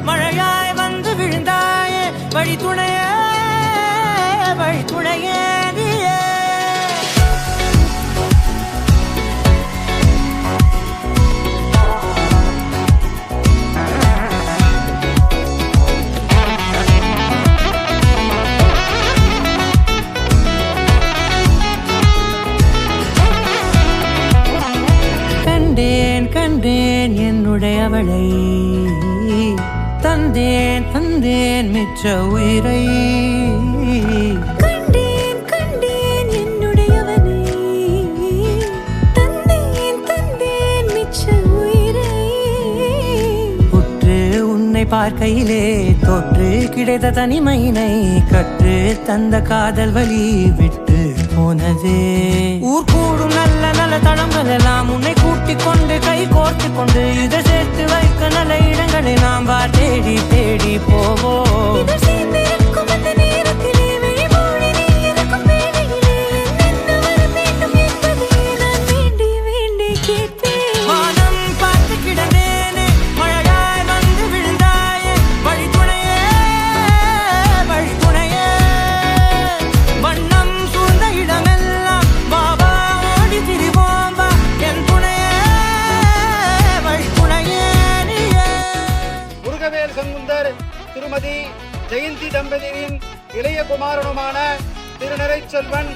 மழையாய் வந்து விழுந்தாயே வழி துணையே நீயே. கண்டேன் என்னுடையவளை, தந்தேன் மிச்ச உயிரை. கண்டேன் என்னுடையவனை, தந்தேன் மிச்ச உயிரை. உற்று உன்னை பார்க்கையிலே தொற்று கிடைத்த தனிமையினை கற்று தந்த காதல் வழி விட்டு போனதே. ஊர் கூடும் நல்ல நல்ல தளங்கள் எல்லாம் உன்னை கூட்டிக் கொண்டு கை கோர்த்து கொண்டு இதை சேர்த்து வைக்க நல்ல இடங்களை நாம் தேடி தேடி போவோம். திருமதி ஜெயந்தி தம்பதியின் இளைய குமாரனுமான திருநிறைச்செல்வன்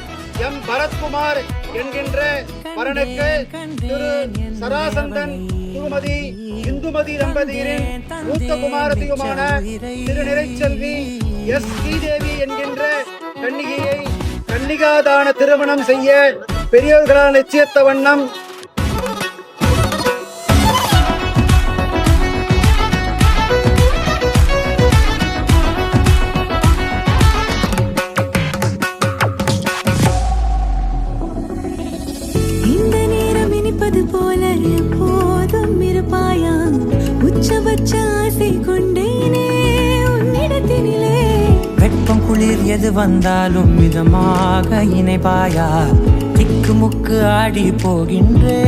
எம் பரத்குமார் என்கின்ற வரனுக்கு திரு சராசந்தன் திருமதி இந்துமதி தம்பதியின் மூத்த குமாரத்தியுமான திருநிறைச்செல்வி எஸ் ஸ்ரீதேவி என்கின்ற கன்னிகையை கன்னிகாதான திருமணம் செய்ய பெரியோர்களால் நிச்சயித்த வண்ணம் போல எப்போதும் இருப்பாயா, உச்சபட்ச ஆசை கொண்டேனே உன்னிடத்தினிலே. வெப்பம் குளிர் எது வந்தாலும் மிதமாக இணைப்பாயா, திக்கு முக்கு ஆடி போகின்றே.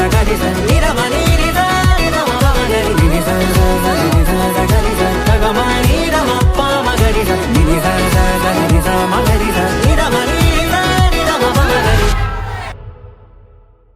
Gari sa,